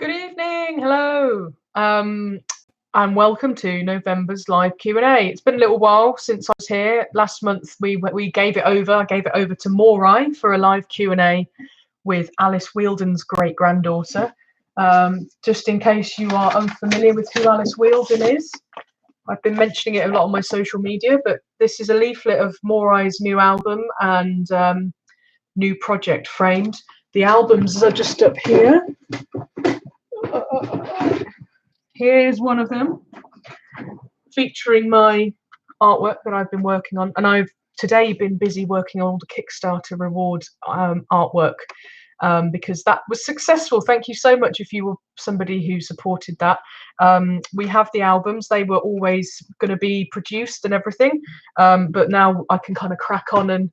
Good evening. Hello. And welcome to November's live Q&A. It's been a little while since I was here. Last month we gave it over. I gave it over to Morai for a live Q&A with Alice Wheeldon's great granddaughter. Just in case you are unfamiliar with who Alice Wheeldon is, I've been mentioning it a lot on my social media, but this is a leaflet of Morai's new album and new project, Framed. The albums are just up here. Here's one of them featuring my artwork that I've been working on, and I've today been busy working on all the Kickstarter reward artwork because that was successful. Thank you so much if you were somebody who supported that. We have the albums. They were always going to be produced and everything, but now I can kind of crack on and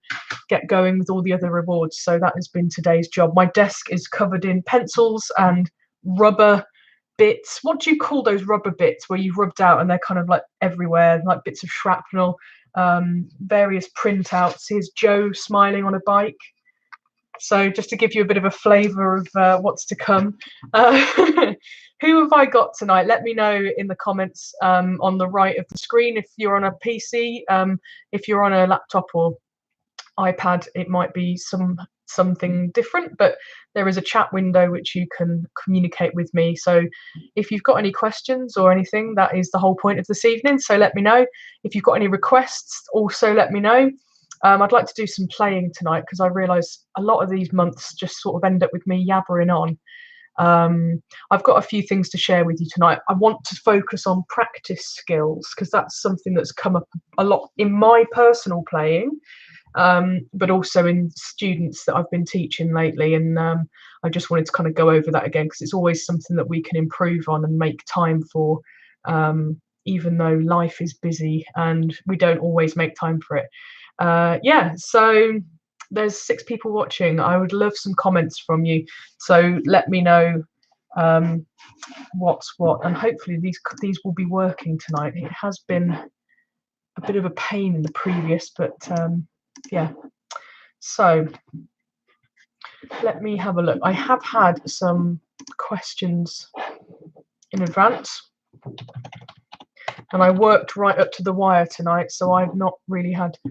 get going with all the other rewards. So that has been today's job. My desk is covered in pencils and rubber bits. What do you call those rubber bits where you've rubbed out and they're kind of like everywhere, like bits of shrapnel? Various printouts. Here's Joe smiling on a bike. So just to give you a bit of a flavour of what's to come. Who have I got tonight? Let me know in the comments on the right of the screen if you're on a PC. If you're on a laptop or iPad, it might be something different, but there is a chat window which you can communicate with me. So if you've got any questions or anything, that is the whole point of this evening. So let me know. If you've got any requests, also let me know. I'd like to do some playing tonight because I realise a lot of these months just sort of end up with me yabbering on. I've got a few things to share with you tonight. I want to focus on practice skills because that's something that's come up a lot in my personal playing. But also in students that I've been teaching lately, and I just wanted to kind of go over that again because it's always something that we can improve on and make time for, even though life is busy and we don't always make time for it. Yeah, so there's 6 people watching. I would love some comments from you, so let me know what's what, and hopefully these will be working tonight. It has been a bit of a pain in the previous, but yeah, so let me have a look. I have had some questions in advance and I worked right up to the wire tonight, so I've not really had a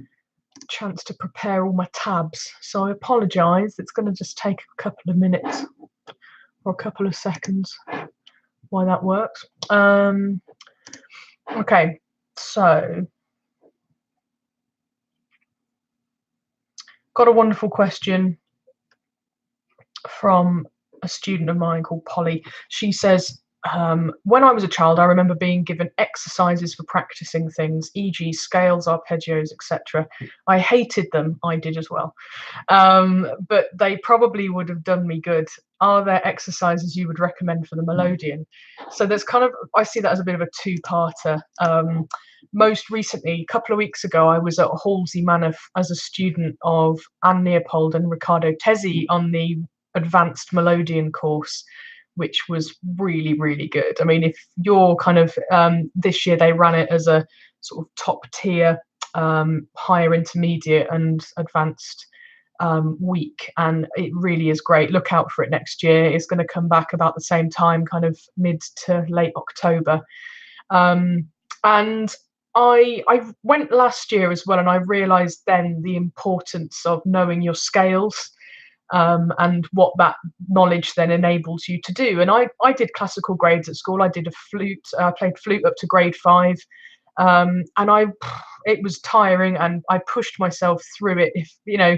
chance to prepare all my tabs, so I apologize. It's going to just take a couple of minutes or a couple of seconds while that works. Okay, so got a wonderful question from a student of mine called Polly. She says, when I was a child, I remember being given exercises for practicing things, e.g. scales, arpeggios, etc. I hated them. I did as well. But they probably would have done me good. Are there exercises you would recommend for the Melodeon? So there's kind of, I see that as a bit of a two-parter. Most recently, a couple of weeks ago, I was at Halsey Manor as a student of Anne Leopold and Riccardo Tesi on the advanced Melodeon course, which was really, really good. I mean, if you're kind of, this year they ran it as a sort of top tier, higher intermediate and advanced week, and it really is great. Look out for it next year. It's going to come back about the same time, kind of mid to late October. And I went last year as well, and I realised then the importance of knowing your scales and what that knowledge then enables you to do. And I did classical grades at school. I did a flute. I played flute up to grade 5, and it was tiring, and I pushed myself through it. If you know,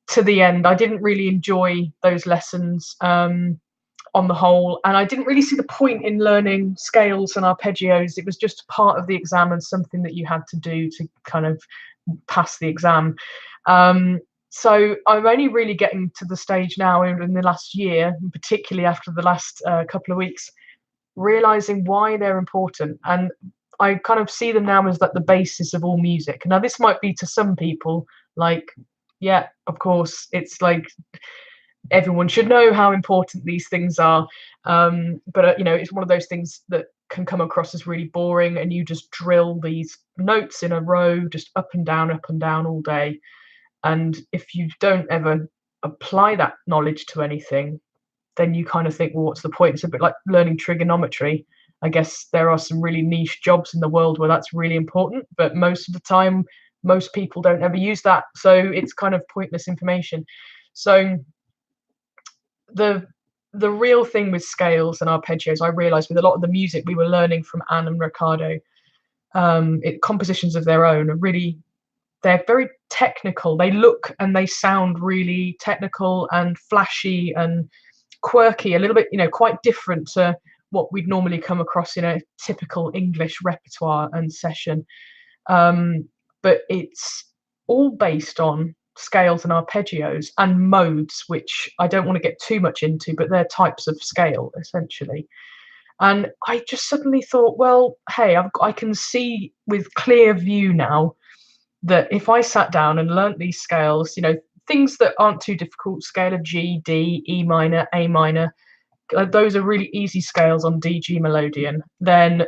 to the end, I didn't really enjoy those lessons on the whole, and I didn't really see the point in learning scales and arpeggios. It was just part of the exam and something that you had to do to kind of pass the exam. So I'm only really getting to the stage now in the last year, and particularly after the last couple of weeks, realizing why they're important. And I kind of see them now as like the basis of all music. Now, this might be to some people like, yeah, of course, it's like everyone should know how important these things are. But, you know, it's one of those things that can come across as really boring, and you just drill these notes in a row, just up and down all day. And if you don't ever apply that knowledge to anything, then you kind of think, well, what's the point? It's a bit like learning trigonometry. I guess there are some really niche jobs in the world where that's really important, but most of the time, most people don't ever use that. So it's kind of pointless information. So the real thing with scales and arpeggios, I realized with a lot of the music we were learning from Anne and Ricardo, compositions of their own are really, they're very technical. They look and they sound really technical and flashy and quirky, a little bit, quite different to what we'd normally come across in a typical English repertoire and session. But it's all based on scales and arpeggios and modes, which I don't want to get too much into, but they're types of scale essentially. And I just suddenly thought, well, hey, I can see with clear view now that if I sat down and learnt these scales, things that aren't too difficult, scale of G, D, E minor, A minor, those are really easy scales on DG Melodeon, then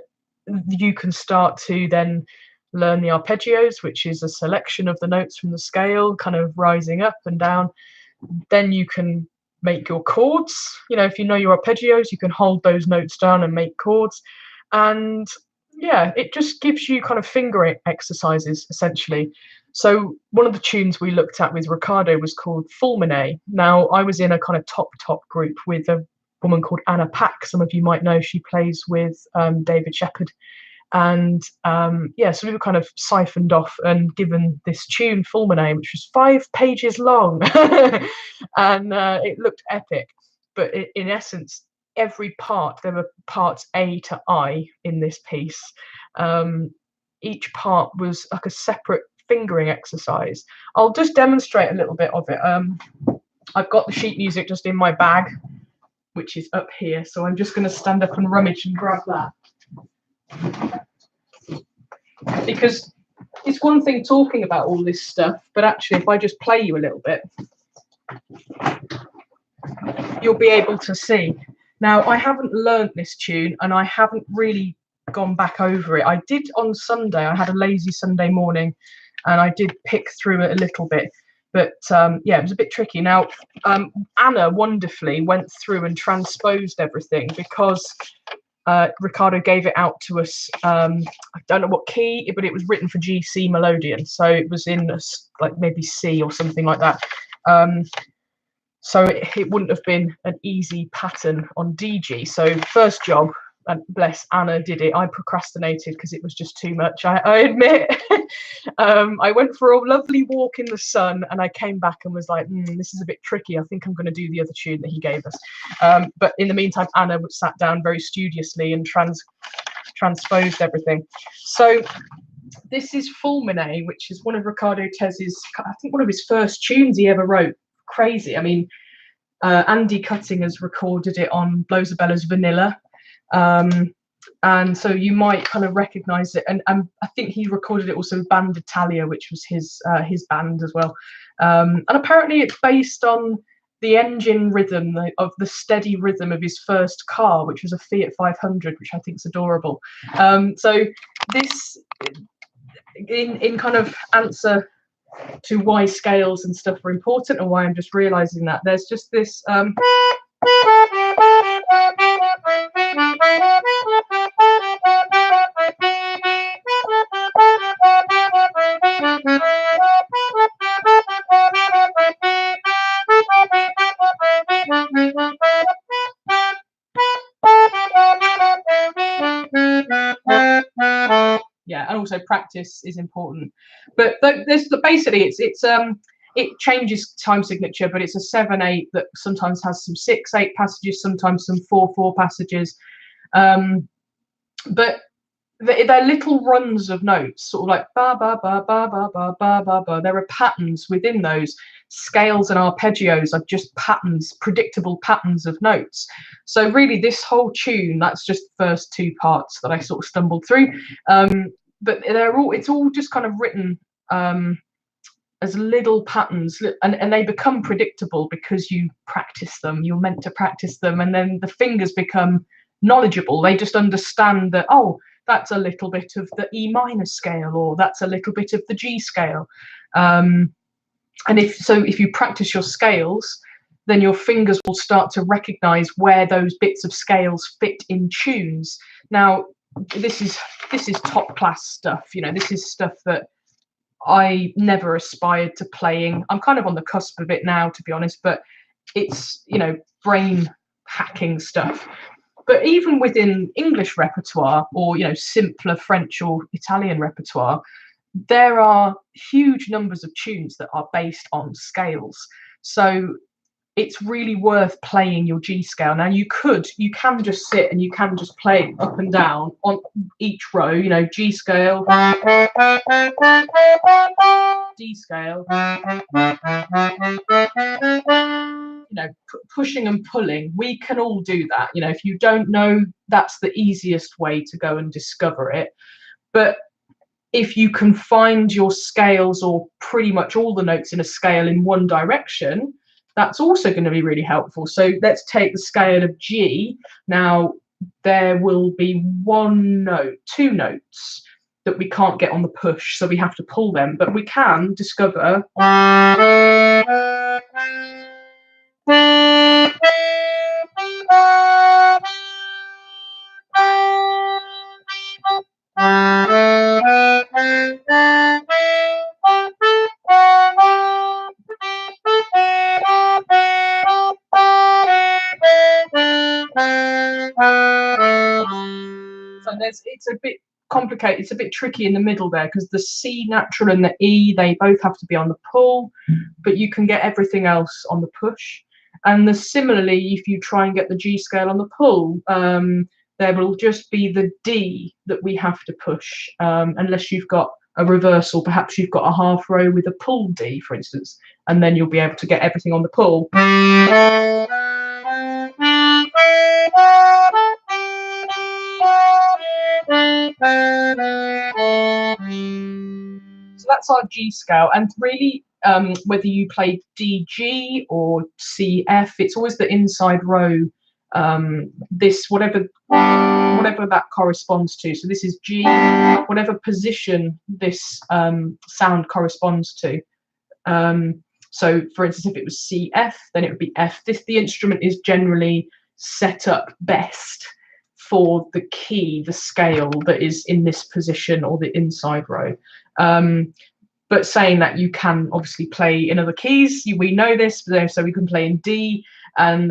you can start to then learn the arpeggios, which is a selection of the notes from the scale, kind of rising up and down. Then you can make your chords. If you know your arpeggios, you can hold those notes down and make chords. And yeah, it just gives you kind of fingering exercises, essentially. So one of the tunes we looked at with Ricardo was called Fulminate. Now, I was in a kind of top group with a woman called Anna Pack. Some of you might know, she plays with David Shepherd. And so we were kind of siphoned off and given this tune, Fulminate, which was 5 pages long. And it looked epic. But in essence, every part, there were parts A to I in this piece. Each part was like a separate fingering exercise. I'll just demonstrate a little bit of it. I've got the sheet music just in my bag, which is up here. So I'm just going to stand up and rummage and grab that. Because it's one thing talking about all this stuff, but actually if I just play you a little bit, you'll be able to see. Now, I haven't learnt this tune and I haven't really gone back over it. I did on Sunday. I had a lazy Sunday morning and I did pick through it a little bit. But it was a bit tricky. Now, Anna wonderfully went through and transposed everything because Ricardo gave it out to us. I don't know what key, but it was written for G, C Melodeon. So it was in like maybe C or something like that. So it wouldn't have been an easy pattern on DG. So first job, and bless Anna did it. I procrastinated because it was just too much, I admit. I went for a lovely walk in the sun and I came back and was like, this is a bit tricky. I think I'm going to do the other tune that he gave us. But in the meantime, Anna sat down very studiously and transposed everything. So this is Fulminate, which is one of Ricardo Tez's, I think one of his first tunes he ever wrote. Crazy. I mean, Andy Cutting has recorded it on Blozabella's Vanilla. And so you might kind of recognize it, and I think he recorded it also with Band Italia, which was his band as well. And apparently it's based on the engine rhythm of the steady rhythm of his first car, which was a Fiat 500, which I think is adorable. So this, in kind of answer to why scales and stuff are important and why I'm just realizing that, there's just this and also practice is important. But there's basically it changes time signature, but it's a 7/8 that sometimes has some 6/8 passages, sometimes some 4/4 passages. But they're little runs of notes, sort of like ba ba ba ba ba ba ba ba ba. There are patterns within those. Scales and arpeggios are just patterns, predictable patterns of notes. So really, this whole tune, that's just the first 2 parts that I sort of stumbled through. But it's all just kind of written as little patterns, and they become predictable because you practice them. You're meant to practice them, and then the fingers become knowledgeable. They just understand that, oh, that's a little bit of the E minor scale, or that's a little bit of the G scale. And if you practice your scales, then your fingers will start to recognize where those bits of scales fit in tunes. Now, this is top class stuff. You know, this is stuff that I never aspired to playing. I'm kind of on the cusp of it now, to be honest, but it's, you know, brain hacking stuff. But even within English repertoire, or, you know, simpler French or Italian repertoire, there are huge numbers of tunes that are based on scales. So it's really worth playing your G scale. Now you can just sit and you can just play up and down on each row, you know, G scale, D scale, you know, pushing and pulling. We can all do that. You know, if you don't know, that's the easiest way to go and discover it. But if you can find your scales, or pretty much all the notes in a scale, in one direction, that's also going to be really helpful. So let's take the scale of G. Now, there will be two notes that we can't get on the push, so we have to pull them, but we can discover it's a bit complicated, it's a bit tricky in the middle there, because the C natural and the E, they both have to be on the pull, but you can get everything else on the push. And similarly, if you try and get the G scale on the pull, there will just be the D that we have to push, unless you've got a reversal. Perhaps you've got a half row with a pull D, for instance, and then you'll be able to get everything on the pull. So that's our G scale, and really, whether you play D G or C F, it's always the inside row. This whatever that corresponds to. So this is G, whatever position this sound corresponds to. So, for instance, if it was C F, then it would be F. The instrument is generally set up best for the key, the scale that is in this position or the inside row. But saying that, you can obviously play in other keys. We know this, so we can play in D, and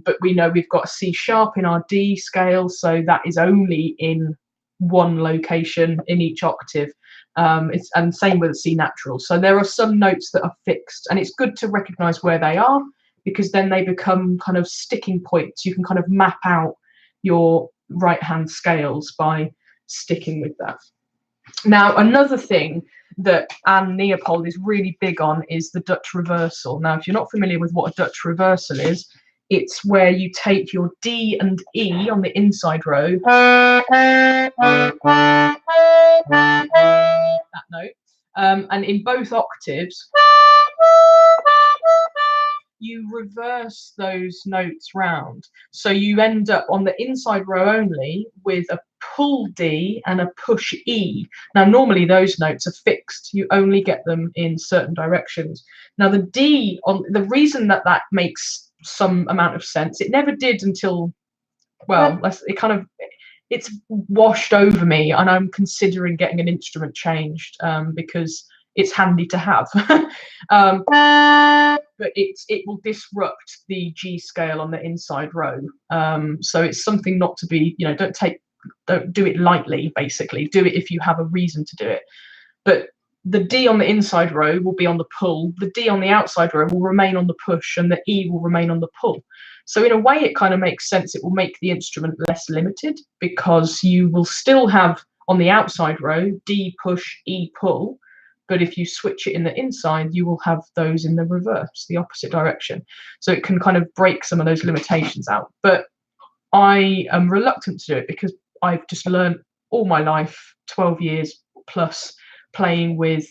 but we know we've got a C sharp in our D scale, so that is only in one location in each octave. And same with the C natural. So there are some notes that are fixed, and it's good to recognize where they are, because then they become kind of sticking points. You can kind of map out your right hand scales by sticking with that. Now, another thing that Anne Leopold is really big on is the Dutch reversal. Now, if you're not familiar with what a Dutch reversal is, it's where you take your D and E on the inside row, that note, and in both octaves, you reverse those notes round. So you end up on the inside row only with a pull D and a push E. Now, normally those notes are fixed. You only get them in certain directions. Now, the D, the reason that makes some amount of sense, it never did until, well, it's washed over me, and I'm considering getting an instrument changed, because it's handy to have. But it will disrupt the G scale on the inside row. So it's something not to be, you know, don't do it lightly, basically. Do it if you have a reason to do it. But the D on the inside row will be on the pull, the D on the outside row will remain on the push, and the E will remain on the pull. So in a way, it kind of makes sense. It will make the instrument less limited, because you will still have on the outside row D push, E pull, but if you switch it in the inside, you will have those in the reverse, the opposite direction. So it can kind of break some of those limitations out. But I am reluctant to do it, because I've just learned all my life, 12 years plus, playing with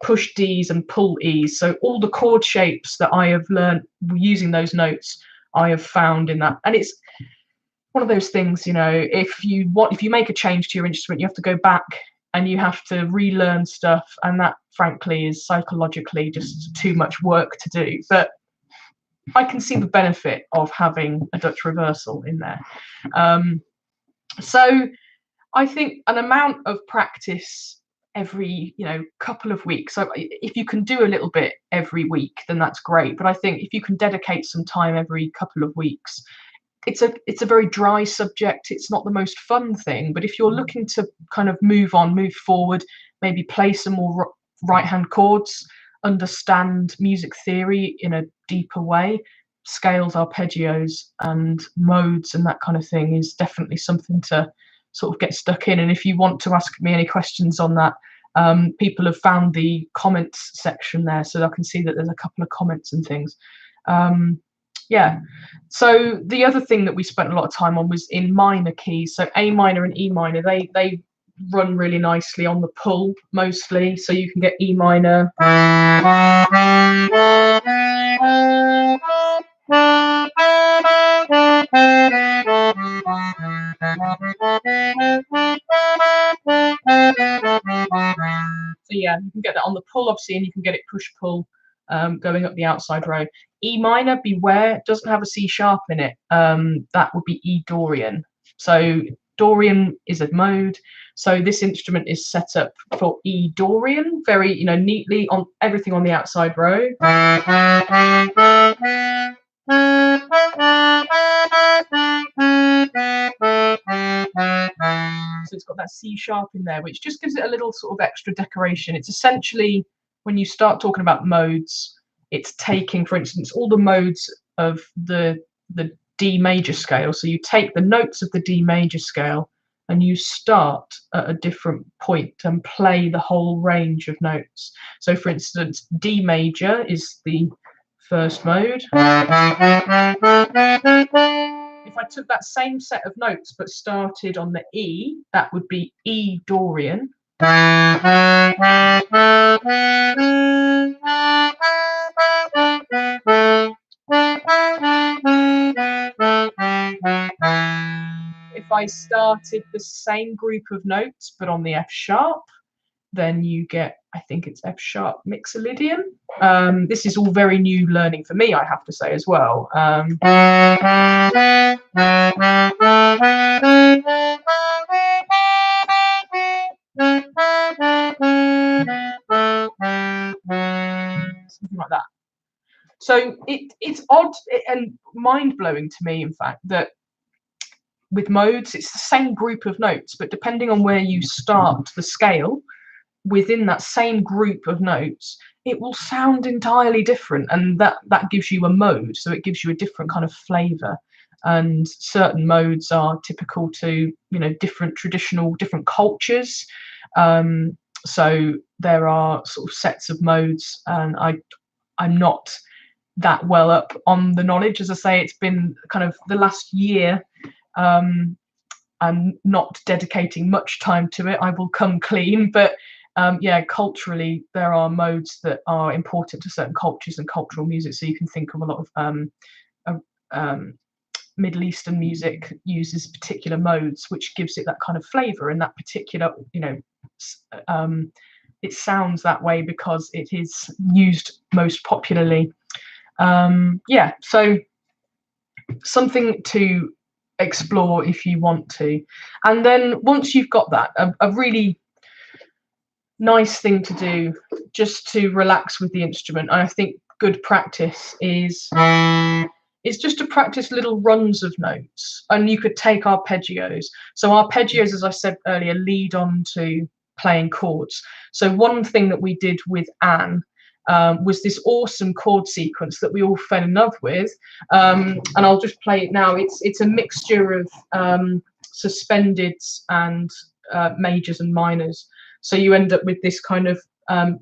push Ds and pull Es. So all the chord shapes that I have learned using those notes, I have found in that. And it's one of those things, you know, if you make a change to your instrument, you have to go back and you have to relearn stuff, and that frankly is psychologically just too much work to do. But I can see the benefit of having a Dutch reversal in there. So I think an amount of practice every, couple of weeks. So if you can do a little bit every week, then that's great. But I think if you can dedicate some time every couple of weeks, it's a very dry subject. It's not the most fun thing. But if you're looking to kind of move forward, maybe play some more right-hand chords, understand music theory in a deeper way, scales, arpeggios, and modes, and that kind of thing is definitely something to sort of get stuck in. And if you want to ask me any questions on that, people have found the comments section there, so I can see that there's a couple of comments and things. Yeah. So the other thing that we spent a lot of time on was in minor keys. So A minor and E minor, they run really nicely on the pull mostly. So you can get E minor. So yeah, you can get that on the pull, obviously, and you can get it push-pull going up the outside row. E minor, beware, it doesn't have a C sharp in it. That would be E Dorian. So Dorian is a mode. So this instrument is set up for E Dorian, very, neatly on everything on the outside row. So it's got that C sharp in there, which just gives it a little sort of extra decoration. It's essentially, when you start talking about modes, it's taking, for instance, all the modes of the D major scale. So you take the notes of the D major scale and you start at a different point and play the whole range of notes. So for instance, D major is the first mode. If I took that same set of notes but started on the E, that would be E Dorian. If I started the same group of notes but on the F sharp, then you get, I think it's F sharp Melodeon. This is all very new learning for me, I have to say as well. Something like that. So it's odd and mind-blowing to me, in fact, that with modes, it's the same group of notes, but depending on where you start the scale, within that same group of notes, it will sound entirely different, and that gives you a mode, so it gives you a different kind of flavor. And certain modes are typical to different cultures. So there are sort of sets of modes, and I'm not that well up on the knowledge. As I say, it's been kind of the last year. I'm not dedicating much time to it, I will come clean, but yeah, culturally there are modes that are important to certain cultures and cultural music. So you can think of a lot of Middle Eastern music uses particular modes, which gives it that kind of flavor, and that particular, it sounds that way because it is used most popularly. Yeah, so something to explore if you want to. And then once you've got that, a really nice thing to do just to relax with the instrument, and I think good practice is just to practice little runs of notes. And you could take arpeggios. So arpeggios, as I said earlier, lead on to playing chords. So one thing that we did with Anne was this awesome chord sequence that we all fell in love with, and I'll just play it now. It's a mixture of suspendeds and majors and minors, so you end up with this kind of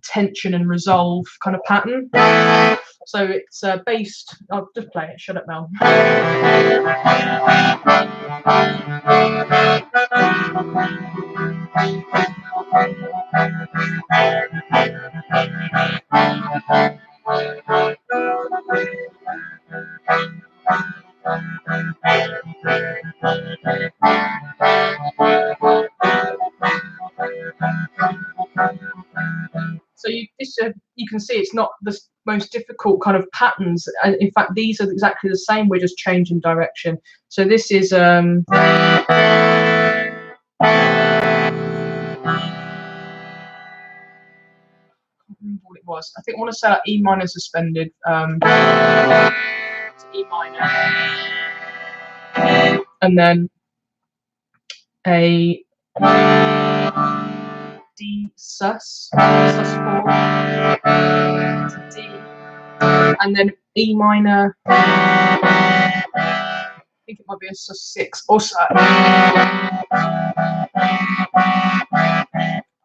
tension and resolve kind of pattern. So it's based, I'll just play it, shut up Mel. So you can see it's not the most difficult kind of patterns. And in fact, these are exactly the same. We're just changing direction. So this is what it was. I think I want to say like E minor suspended. E minor, and then a D sus 4 to D, and then E minor. I think it might be a sus 6 or so.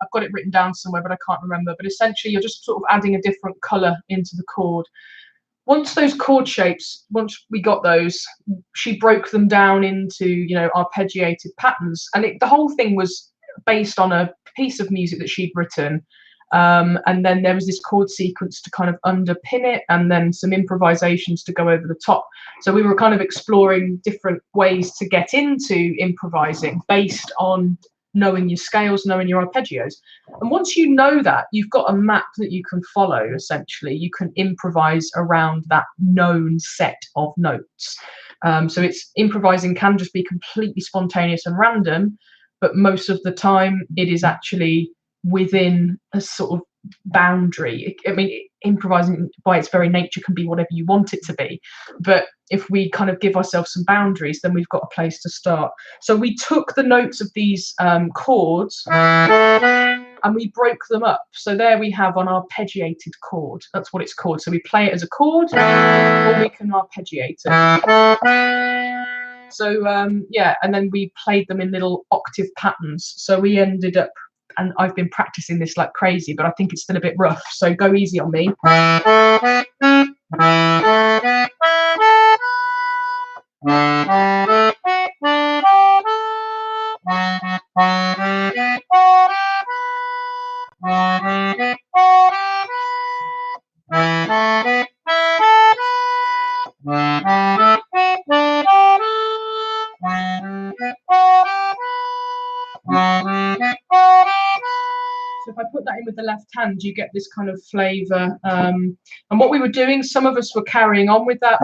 I've got it written down somewhere, but I can't remember. But essentially, you're just sort of adding a different colour into the chord. Once those chord shapes, once we got those, she broke them down into, you know, arpeggiated patterns, and the whole thing was based on a piece of music that she'd written. And then there was this chord sequence to kind of underpin it, and then some improvisations to go over the top. So we were kind of exploring different ways to get into improvising based on knowing your scales, knowing your arpeggios. And once you know that, you've got a map that you can follow. Essentially, you can improvise around that known set of notes. So it's improvising can just be completely spontaneous and random, but most of the time it is actually within a sort of boundary. I mean, improvising by its very nature can be whatever you want it to be, but if we kind of give ourselves some boundaries, then we've got a place to start. So we took the notes of these chords and we broke them up. So there we have an arpeggiated chord. That's what it's called. So we play it as a chord, or we can arpeggiate it. So yeah, and then we played them in little octave patterns. So we ended up, and I've been practicing this like crazy, but I think it's still a bit rough, so go easy on me. So if I put that in with the left hand, you get this kind of flavour. And what we were doing, some of us were carrying on with that.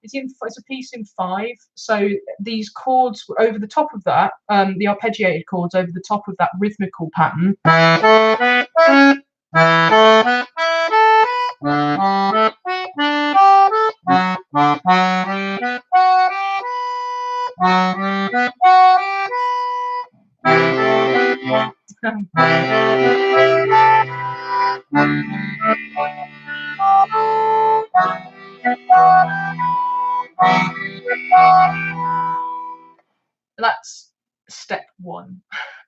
It's a piece in 5. So these chords were over the top of that, the arpeggiated chords over the top of that rhythmical pattern. That's step 1,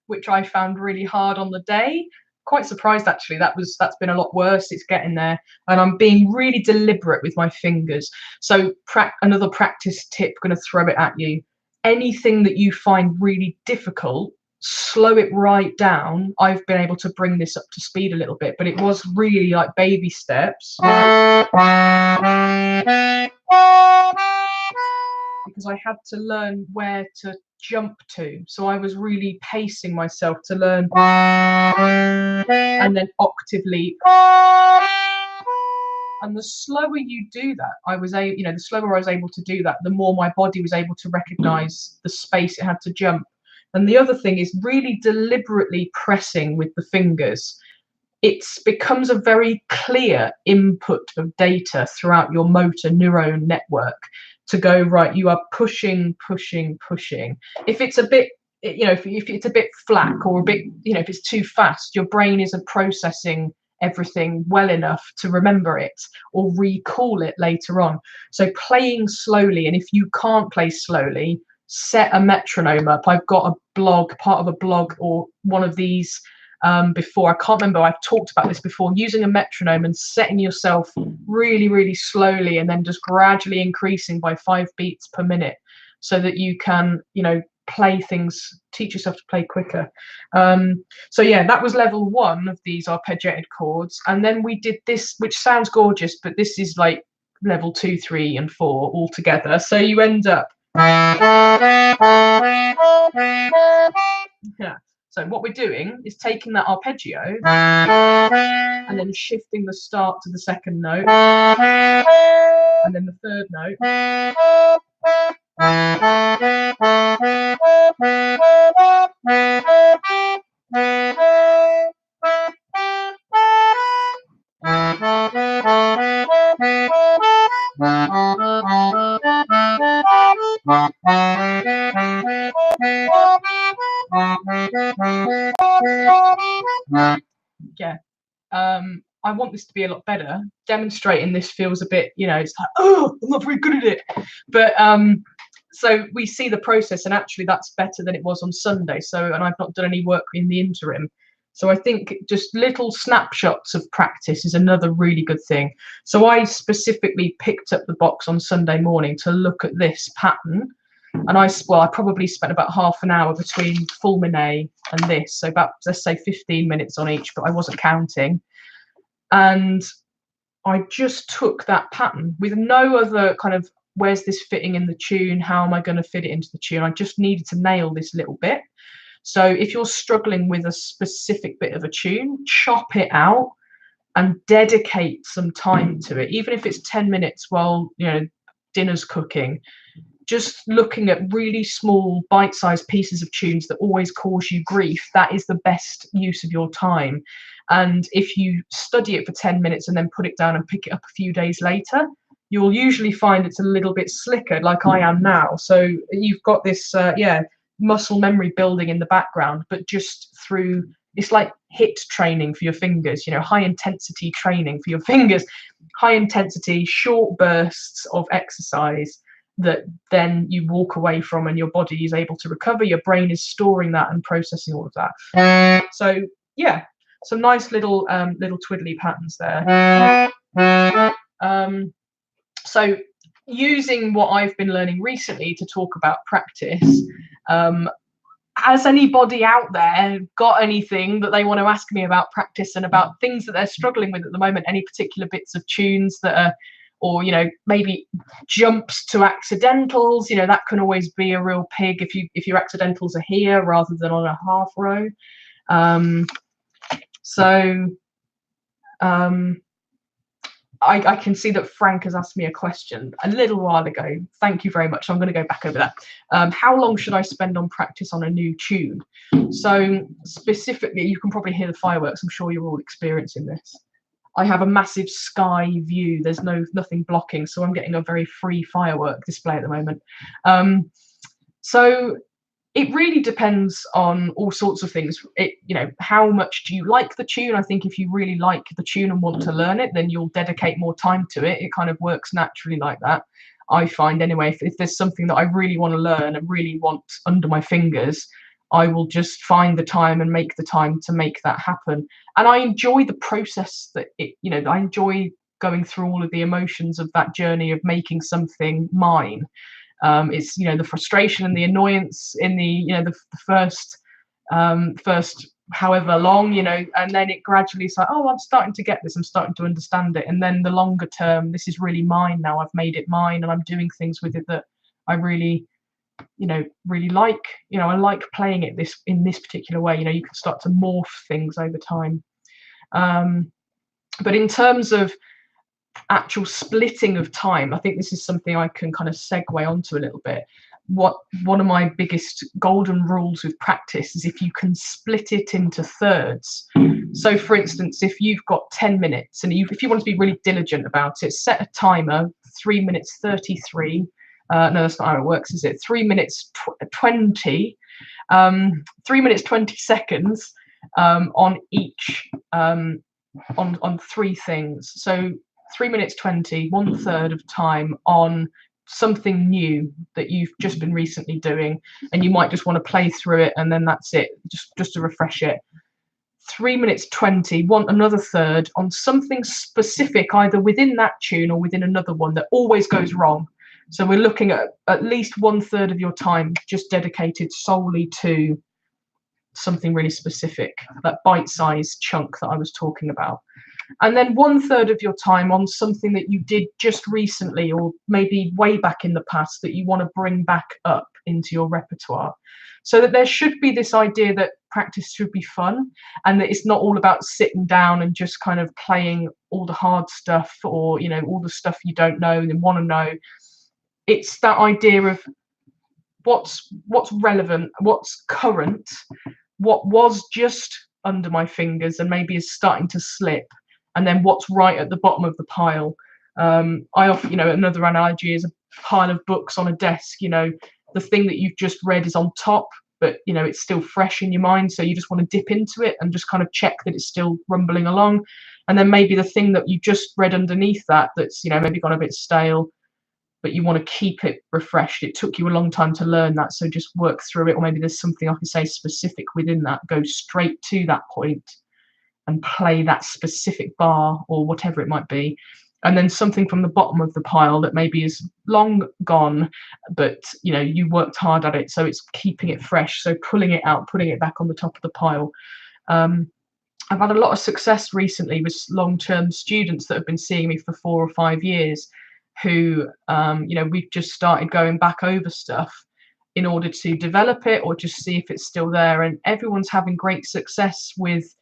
which I found really hard on the day. Quite surprised actually. That's been a lot worse. It's getting there, and I'm being really deliberate with my fingers. So another practice tip, I'm going to throw it at you. Anything that you find really difficult, slow it right down. I've been able to bring this up to speed a little bit, but it was really like baby steps. Because I had to learn where to jump to. So I was really pacing myself to learn, and then octave leap. And the slower you do that, the slower I was able to do that, the more my body was able to recognize the space it had to jump. And the other thing is really deliberately pressing with the fingers. It becomes a very clear input of data throughout your motor neuron network to go, right, you are pushing. If it's a bit, if it's a bit flack or a bit, if it's too fast, your brain isn't processing everything well enough to remember it or recall it later on. So playing slowly, and if you can't play slowly, set a metronome up. I've got part of a blog or one of these before. I can't remember, I've talked about this before, using a metronome and setting yourself really, really slowly and then just gradually increasing by 5 beats per minute so that you can, play things, teach yourself to play quicker. So yeah, that was level 1 of these arpeggiated chords. And then we did this, which sounds gorgeous, but this is like level 2, 3 and 4 all together. So you end up, yeah. So what we're doing is taking that arpeggio and then shifting the start to the second note and then the third note. Yeah. I want this to be a lot better. Demonstrating this feels a bit, you know, it's like, oh, I'm not very good at it. But so we see the process, and actually that's better than it was on Sunday. So, and I've not done any work in the interim. So I think just little snapshots of practice is another really good thing. So I specifically picked up the box on Sunday morning to look at this pattern. And I probably spent about half an hour between fulminate and this. So about, let's say 15 minutes on each, but I wasn't counting. And I just took that pattern with no other kind of, where's this fitting in the tune? How am I going to fit it into the tune? I just needed to nail this little bit. So if you're struggling with a specific bit of a tune, chop it out and dedicate some time to it, even if it's 10 minutes while, you know, dinner's cooking. Just looking at really small bite-sized pieces of tunes that always cause you grief, that is the best use of your time. And if you study it for 10 minutes and then put it down and pick it up a few days later, you'll usually find it's a little bit slicker, like I am now. So you've got this muscle memory building in the background, but just through, it's like HIIT training for your fingers, you know, high intensity training for your fingers, high intensity short bursts of exercise that then you walk away from and your body is able to recover. Your brain is storing that and processing all of that. So yeah, some nice little twiddly patterns there. So using what I've been learning recently to talk about practice, has anybody out there got anything that they want to ask me about practice and about things that they're struggling with at the moment? Any particular bits of tunes that are, or, you know, maybe jumps to accidentals, you know, that can always be a real pig if your accidentals are here rather than on a half row. I can see that Frank has asked me a question a little while ago. Thank you very much. I'm going to go back over that. How long should I spend on practice on a new tune? So specifically, you can probably hear the fireworks. I'm sure you're all experiencing this. I have a massive sky view. There's nothing blocking, so I'm getting a very free firework display at the moment. So it really depends on all sorts of things. You know, how much do you like the tune? I think if you really like the tune and want to learn it, then you'll dedicate more time to it. It kind of works naturally like that, I find anyway. If there's something that I really want to learn and really want under my fingers, I will just find the time and make the time to make that happen. And I enjoy the process that you know, I enjoy going through all of the emotions of that journey of making something mine. It's, you know, the frustration and the annoyance in the, you know, the first however long, you know, and then it gradually is like, oh, I'm starting to get this, I'm starting to understand it. And then the longer term, this is really mine now, I've made it mine and I'm doing things with it that I really, you know, really like. You know, I like playing it in this particular way. You know, you can start to morph things over time. But in terms of actual splitting of time, I think this is something I can kind of segue onto a little bit. One of my biggest golden rules with practice is if you can split it into thirds. So for instance, if you've got 10 minutes and if you want to be really diligent about it, set a timer, 3 minutes 33. No, that's not how it works, is it? 3 minutes 20, 3 minutes 20 seconds on each, on three things. So 3 minutes 20, 1/3 of time on something new that you've just been recently doing, and you might just want to play through it and then that's it, just to refresh it. 3 minutes 20, another third on something specific, either within that tune or within another one that always goes wrong. So we're looking at least 1/3 of your time just dedicated solely to something really specific, that bite-sized chunk that I was talking about. And then 1/3 of your time on something that you did just recently or maybe way back in the past that you want to bring back up into your repertoire. So that there should be this idea that practice should be fun, and that it's not all about sitting down and just kind of playing all the hard stuff, or all the stuff you don't know and want to know. It's that idea of what's relevant, what's current, what was just under my fingers and maybe is starting to slip, and then what's right at the bottom of the pile. I often, another analogy is a pile of books on a desk. The thing that you've just read is on top, but it's still fresh in your mind, so you just want to dip into it and just kind of check that it's still rumbling along. And then maybe the thing that you just read underneath that's maybe gone a bit stale, but you want to keep it refreshed. It took you a long time to learn that, so just work through it. Or maybe there's something I can say specific within that. Go straight to that point and play that specific bar or whatever it might be. And then something from the bottom of the pile that maybe is long gone, but you worked hard at it, so it's keeping it fresh. So pulling it out, putting it back on the top of the pile. I've had a lot of success recently with long-term students that have been seeing me for 4 or 5 years, who we've just started going back over stuff in order to develop it or just see if it's still there, and everyone's having great success with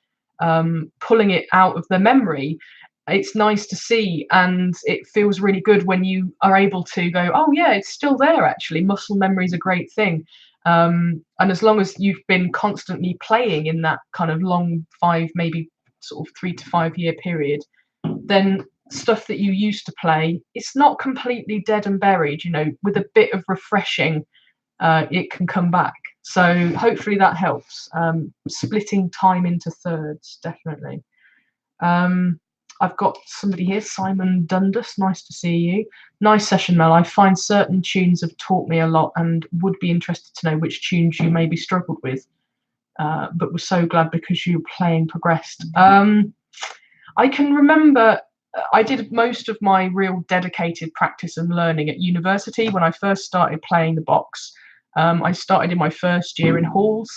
pulling it out of their memory. It's nice to see, and it feels really good when you are able to go, oh yeah, it's still there. Actually, muscle memory is a great thing, and as long as you've been constantly playing in that kind of long 5, maybe sort of 3 to 5 year period, then stuff that you used to play, it's not completely dead and buried. With a bit of refreshing, it can come back. So hopefully that helps. Splitting time into thirds, definitely. I've got somebody here, Simon Dundas. Nice to see you. Nice session, Mel. I find certain tunes have taught me a lot and would be interested to know which tunes you maybe struggled with, but was so glad because your playing progressed. I can remember I did most of my real dedicated practice and learning at university when I first started playing the box. I started in my first year in halls,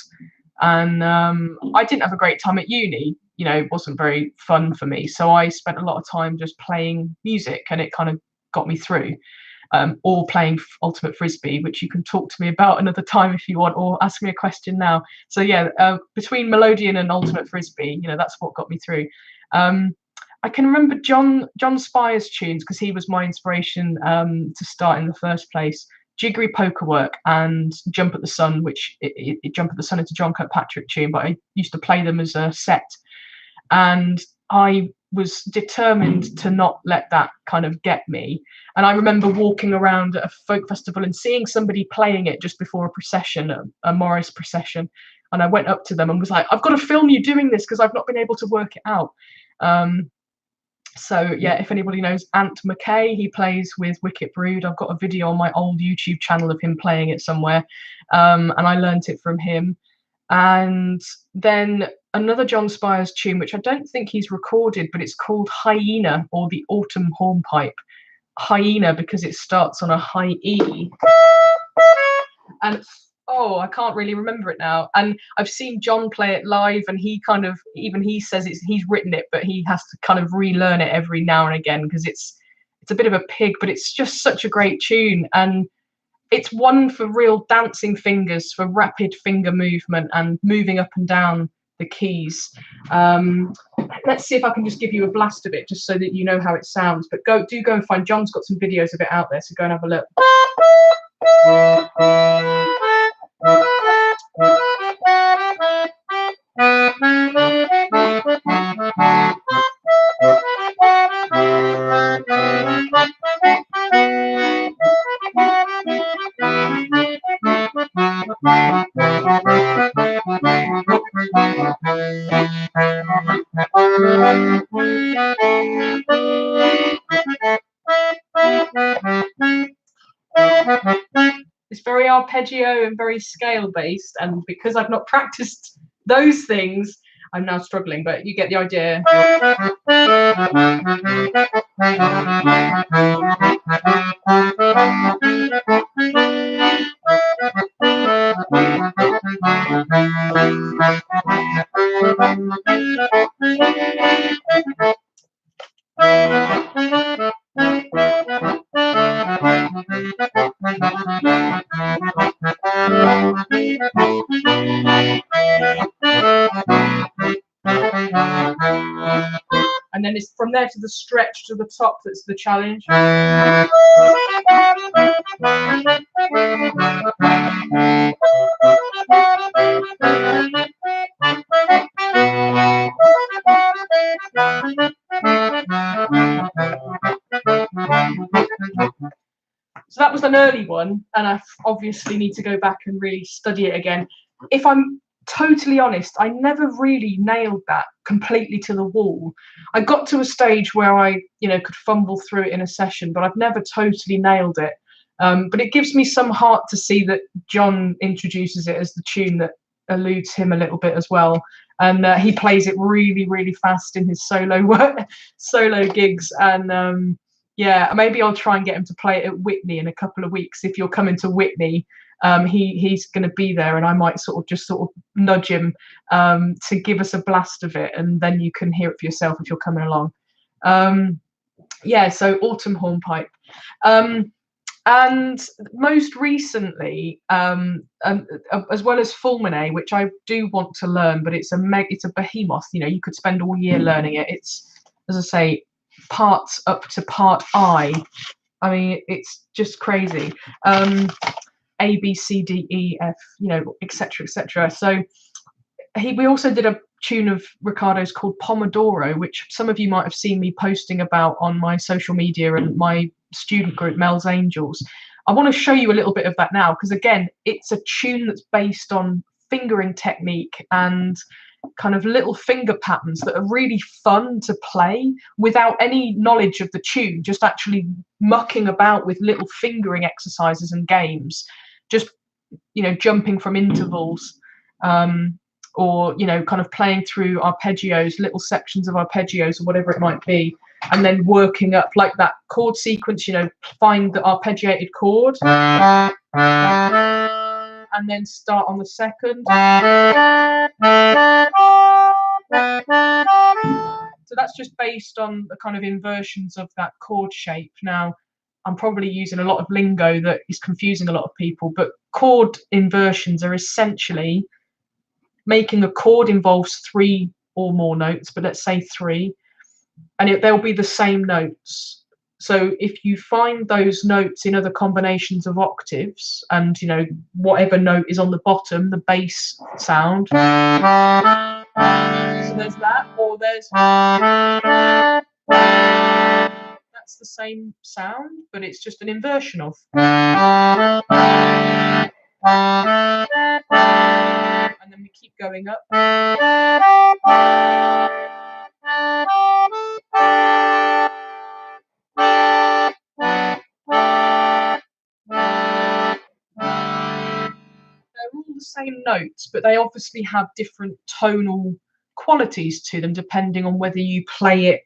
and I didn't have a great time at uni. It wasn't very fun for me, so I spent a lot of time just playing music, and it kind of got me through. Or playing ultimate frisbee, which you can talk to me about another time if you want, or ask me a question now. So yeah, between Melodeon and ultimate frisbee, that's what got me through. I can remember John Spire's tunes because he was my inspiration to start in the first place. Jiggery Poker Work and Jump at the Sun, which Jump at the Sun is a John Kirkpatrick tune, but I used to play them as a set, and I was determined to not let that kind of get me. And I remember walking around at a folk festival and seeing somebody playing it just before a procession, a Morris procession, and I went up to them and was like, I've got to film you doing this because I've not been able to work it out. So yeah, if anybody knows Ant McKay, he plays with Wicket Brood. I've got a video on my old YouTube channel of him playing it somewhere, and I learnt it from him. And then another John Spire's tune, which I don't think he's recorded, but it's called Hyena, or the Autumn Hornpipe. Hyena because it starts on a high E, and oh, I can't really remember it now. And I've seen John play it live, and he kind of, even he says he's written it, but he has to kind of relearn it every now and again because it's a bit of a pig, but it's just such a great tune, and it's one for real dancing fingers, for rapid finger movement and moving up and down the keys. Let's see if I can just give you a blast of it just so that you know how it sounds. But go and find, John's got some videos of it out there, so go and have a look. It's very arpeggio and very scale based, and because I've not practiced those things, I'm now struggling, but you get the idea. there to the stretch to the top that's the challenge. So that was an early one, and I obviously need to go back and really study it again. If I'm totally honest, I never really nailed that completely to the wall. I got to a stage where I, could fumble through it in a session, but I've never totally nailed it. But it gives me some heart to see that John introduces it as the tune that eludes him a little bit as well. And he plays it really, really fast in his solo gigs. And yeah, maybe I'll try and get him to play it at Whitney in a couple of weeks. If you're coming to Whitney, he's going to be there, and I might sort of nudge him to give us a blast of it, and then you can hear it for yourself if you're coming along. Yeah, so Autumn Hornpipe. And most recently, as well as Fulminate, which I do want to learn, but it's a behemoth. You could spend all year learning it. It's, as I say, parts up to part I. I mean, it's just crazy. A, B, C, D, E, F, etc., etc. So we also did a tune of Ricardo's called Pomodoro, which some of you might have seen me posting about on my social media and my student group, Mel's Angels. I want to show you a little bit of that now, because again, it's a tune that's based on fingering technique and kind of little finger patterns that are really fun to play without any knowledge of the tune, just actually mucking about with little fingering exercises and games, just jumping from intervals, or kind of playing through arpeggios, little sections of arpeggios or whatever it might be, and then working up like that chord sequence, find the arpeggiated chord and then start on the second. So that's just based on the kind of inversions of that chord shape. Now, I'm probably using a lot of lingo that is confusing a lot of people, but chord inversions are essentially making a chord involves 3 or more notes, but let's say 3, and they'll be the same notes. So if you find those notes in other combinations of octaves, and whatever note is on the bottom, the bass sound, so there's that, or there's, that's the same sound, but it's just an inversion of. And then we keep going up. They're all the same notes, but they obviously have different tonal qualities to them depending on whether you play it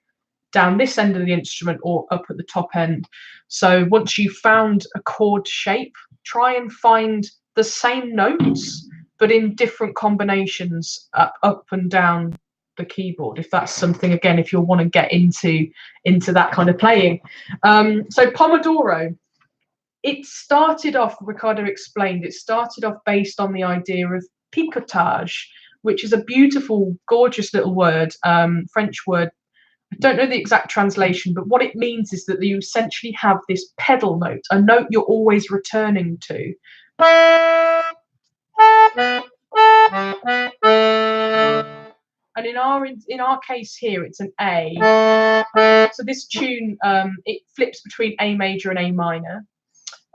down this end of the instrument or up at the top end. So once you've found a chord shape, try and find the same notes but in different combinations up and down the keyboard, if that's something, again, if you'll want to get into that kind of playing. So Pomodoro, it started off, Ricardo explained, it started off based on the idea of picotage, which is a beautiful, gorgeous little word, French word. I don't know the exact translation, but what it means is that you essentially have this pedal note, a note you're always returning to. And in our case here, it's an A. So this tune, it flips between A major and A minor.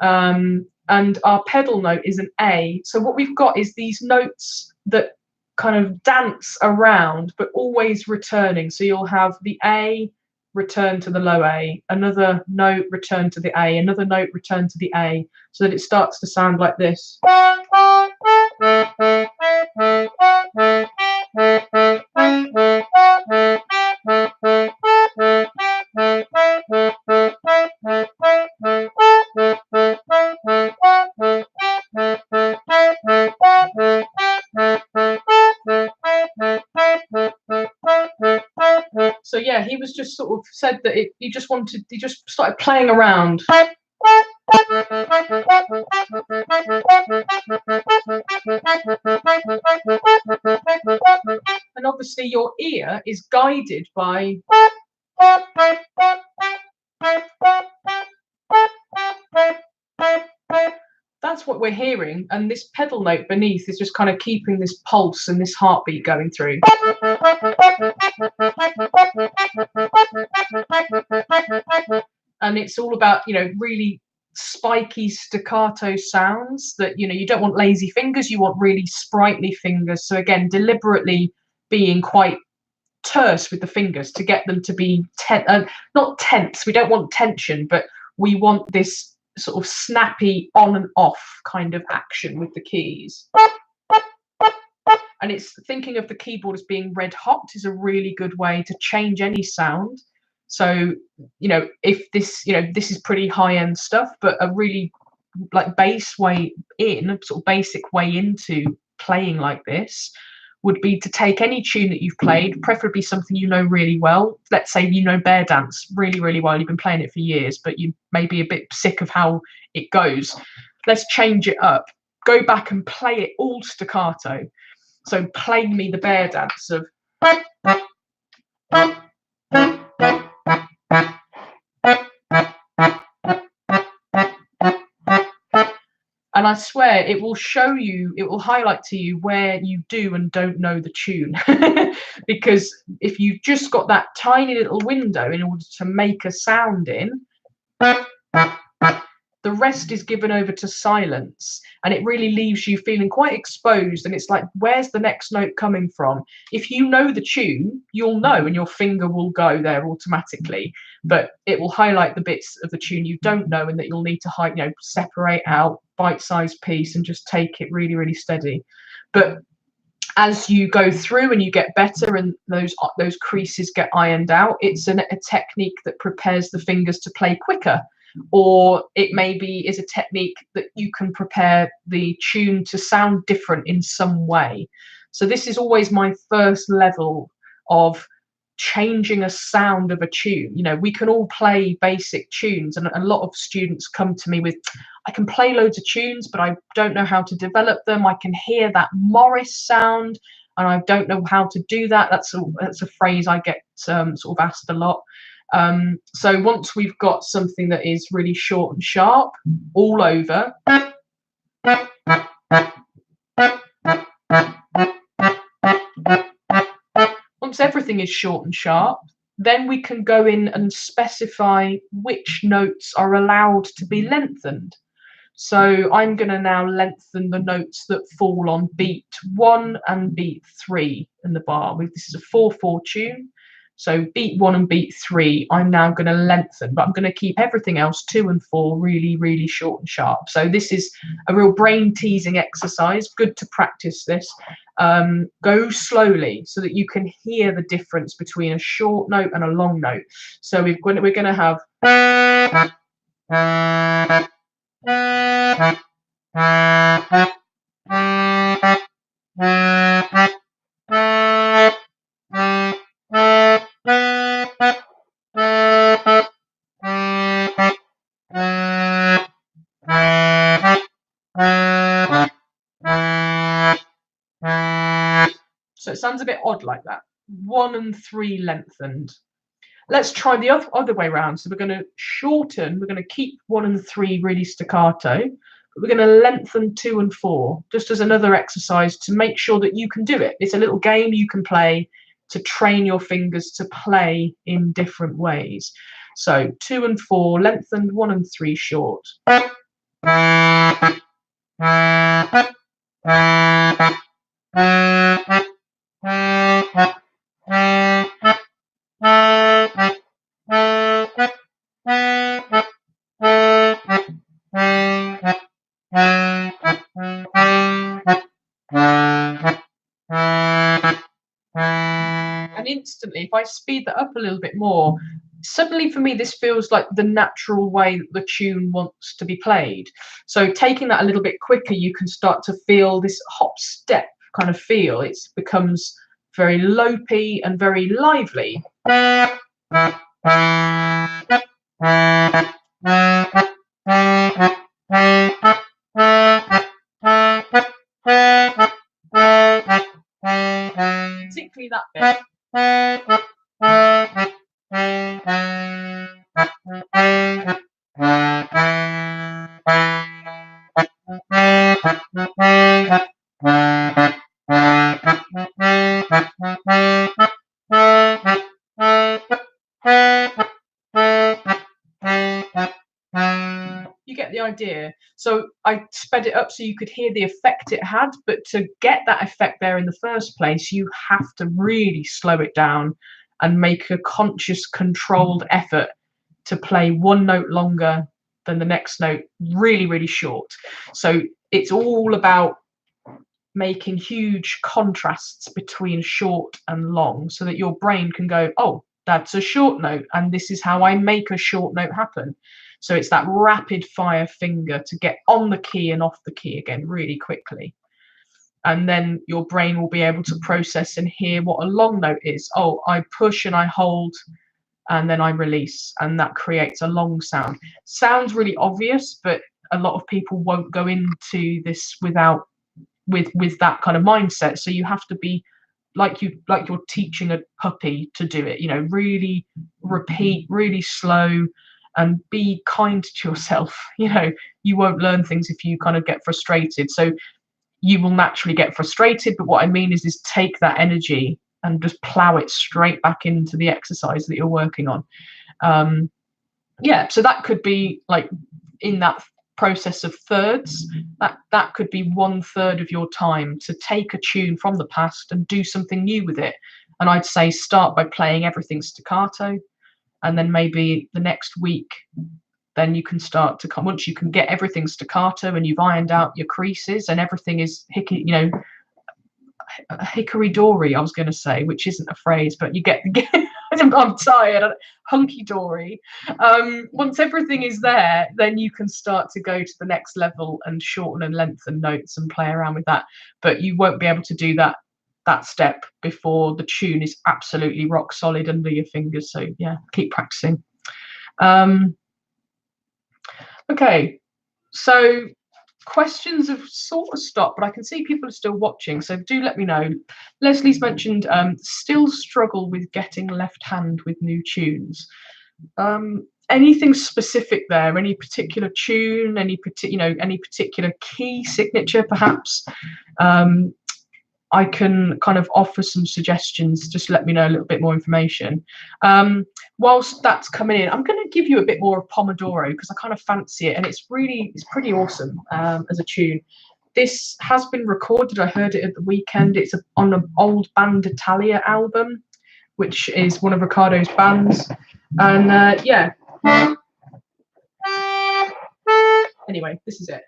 And our pedal note is an A. So what we've got is these notes that kind of dance around, but always returning. So you'll have the A return to the low A, another note return to the A, another note return to the A, so that it starts to sound like this. So yeah, he was just sort of said that he just started playing around. And obviously your ear is guided by That's what we're hearing, and this pedal note beneath is just kind of keeping this pulse and this heartbeat going through. And it's all about, you know, really spiky staccato sounds that, you know, you don't want lazy fingers, you want really sprightly fingers. So again, deliberately being quite terse with the fingers to get them to be not tense. We don't want tension, but we want this sort of snappy on and off kind of action with the keys. And it's thinking of the keyboard as being red hot is a really good way to change any sound. So, you know, if this, you know, this is pretty high end stuff, but a really like bass way in, sort of basic way into playing like this would be to take any tune that you've played, preferably something you know really well. Let's say you know Bear Dance really, really well. You've been playing it for years, but you may be a bit sick of how it goes. Let's change it up. Go back and play it all staccato. So play me the Bear Dance of. And I swear it will show you, it will highlight to you where you do and don't know the tune. Because if you've just got that tiny little window in order to make a sound in, the rest is given over to silence, and it really leaves you feeling quite exposed. And it's like, where's the next note coming from? If you know the tune, you'll know, and your finger will go there automatically. But it will highlight the bits of the tune you don't know, and that you'll need to separate out, bite-sized piece, and just take it really, really steady. But as you go through and you get better, and those creases get ironed out, it's a technique that prepares the fingers to play quicker. Or it maybe is a technique that you can prepare the tune to sound different in some way. So this is always my first level of changing a sound of a tune. You know, we can all play basic tunes, and a lot of students come to me with, I can play loads of tunes, but I don't know how to develop them. I can hear that Morris sound, and I don't know how to do that. That's a phrase I get sort of asked a lot. So once we've got something that is really short and sharp all over, once everything is short and sharp, then we can go in and specify which notes are allowed to be lengthened. So I'm going to now lengthen the notes that fall on beat 1 and beat 3 in the bar. This is a 4/4 tune. So beat 1 and beat 3, I'm now going to lengthen, but I'm going to keep everything else 2 and 4 really, really short and sharp. So this is a real brain teasing exercise. Good to practice this. Go slowly so that you can hear the difference between a short note and a long note. So we're going to have. So it sounds a bit odd like that. 1 and 3 lengthened. Let's try the other way around. So we're going to shorten, we're going to keep 1 and 3 really staccato, but we're going to lengthen 2 and 4, just as another exercise to make sure that you can do it. It's a little game you can play to train your fingers to play in different ways. So 2 and 4 lengthened, 1 and 3 short. And instantly, if I speed that up a little bit more, suddenly for me this feels like the natural way that the tune wants to be played. So taking that a little bit quicker, you can start to feel this hop step kind of feel. It becomes very lopey and very lively. Particularly that bit. get the idea. So I sped it up so you could hear the effect it had, but to get that effect there in the first place, you have to really slow it down and make a conscious, controlled effort to play one note longer than the next note, really, really short. So it's all about making huge contrasts between short and long so that your brain can go, oh, that's a short note, and this is how I make a short note happen. So it's that rapid fire finger to get on the key and off the key again really quickly. And then your brain will be able to process and hear what a long note is. Oh, I push and I hold and then I release, and that creates a long sound. Sounds really obvious, but a lot of people won't go into this with that kind of mindset. So you have to be like you're teaching a puppy to do it, really repeat, really slow, and be kind to yourself. You won't learn things if you kind of get frustrated. So you will naturally get frustrated, but what I mean is take that energy and just plow it straight back into the exercise that you're working on. So that could be like in that process of thirds, that could be 1/3 of your time to take a tune from the past and do something new with it. And I'd say start by playing everything staccato, and then maybe the next week then you can start to come, once you can get everything staccato and you've ironed out your creases and everything is hickory dory, I was going to say, which isn't a phrase, but you get I'm tired, hunky dory. Once everything is there, then you can start to go to the next level and shorten and lengthen notes and play around with that. But you won't be able to do that step before the tune is absolutely rock solid under your fingers. So yeah, keep practicing. Okay, so questions have sort of stopped, but I can see people are still watching, so do let me know. Leslie's mentioned still struggle with getting left hand with new tunes. Anything specific there? Any particular tune? Any particular key signature perhaps? I can kind of offer some suggestions. Just let me know a little bit more information. Whilst that's coming in, I'm going to give you a bit more of Pomodoro because I kind of fancy it, and it's pretty awesome as a tune. This has been recorded. I heard it at the weekend. It's on an old Band Italia album, which is one of Riccardo's bands. And yeah. Anyway, this is it.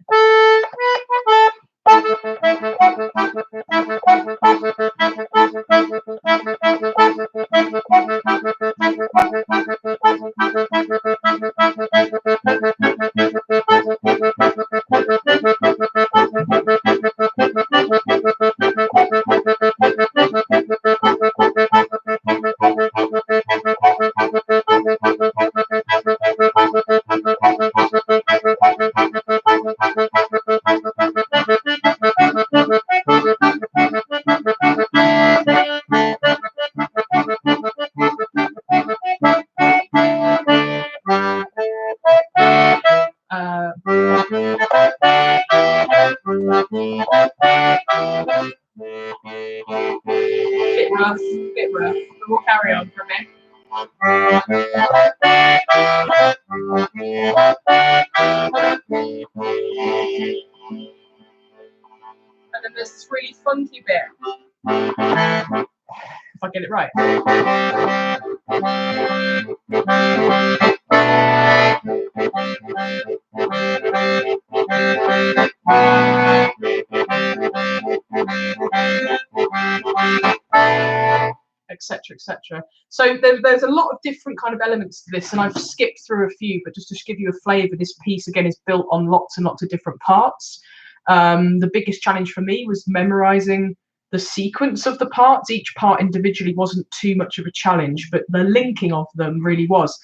Bit rough, but we'll carry on for a bit. And then there's this really funky bit. If I get it right. Etc. etc. So there's a lot of different kind of elements to this, and I've skipped through a few, but just to give you a flavour, this piece again is built on lots and lots of different parts. The biggest challenge for me was memorising the sequence of the parts. Each part individually wasn't too much of a challenge, but the linking of them really was.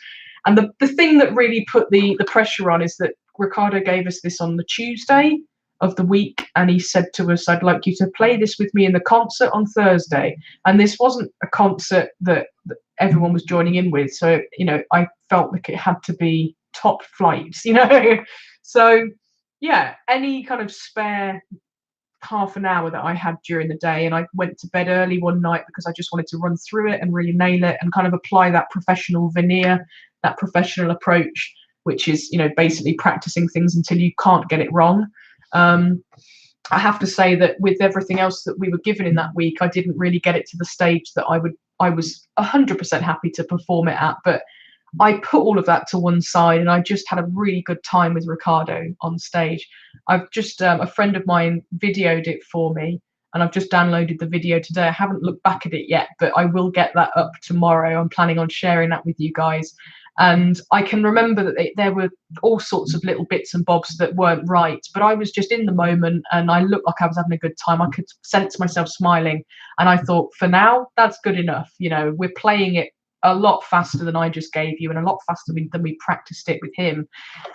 And the thing that really put the pressure on is that Riccardo gave us this on the Tuesday of the week, and he said to us, I'd like you to play this with me in the concert on Thursday. And this wasn't a concert that everyone was joining in with, so I felt like it had to be top flight, so yeah, any kind of spare half an hour that I had during the day, and I went to bed early one night because I just wanted to run through it and really nail it and kind of apply that professional veneer, that professional approach which is, you know, basically practicing things until you can't get it wrong. I have to say that with everything else that we were given in that week, I didn't really get it to the stage that I was 100% happy to perform it at, but I put all of that to one side and I just had a really good time with Ricardo on stage. I've just, a friend of mine videoed it for me, and I've just downloaded the video today. I haven't looked back at it yet, but I will get that up tomorrow. I'm planning on sharing that with you guys. And I can remember that there were all sorts of little bits and bobs that weren't right, but I was just in the moment and I looked like I was having a good time. I could sense myself smiling, and I thought, for now, that's good enough. You know, we're playing it a lot faster than I just gave you, and a lot faster than we practiced it with him.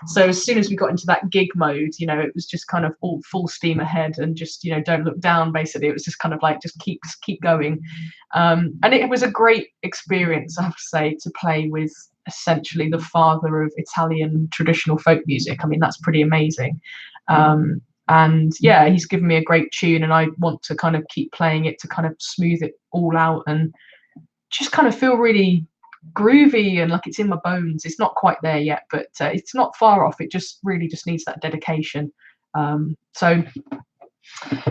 So as soon as we got into that gig mode, you know, it was just kind of all full steam ahead and just, you know, don't look down, basically. It was just kind of like, just keep going. And it was a great experience, I have to say, to play with essentially the father of Italian traditional folk music. I mean, that's pretty amazing. And yeah, he's given me a great tune, and I want to kind of keep playing it to kind of smooth it all out and just kind of feel really groovy and like it's in my bones. It's not quite there yet, but it's not far off. It just really just needs that dedication. So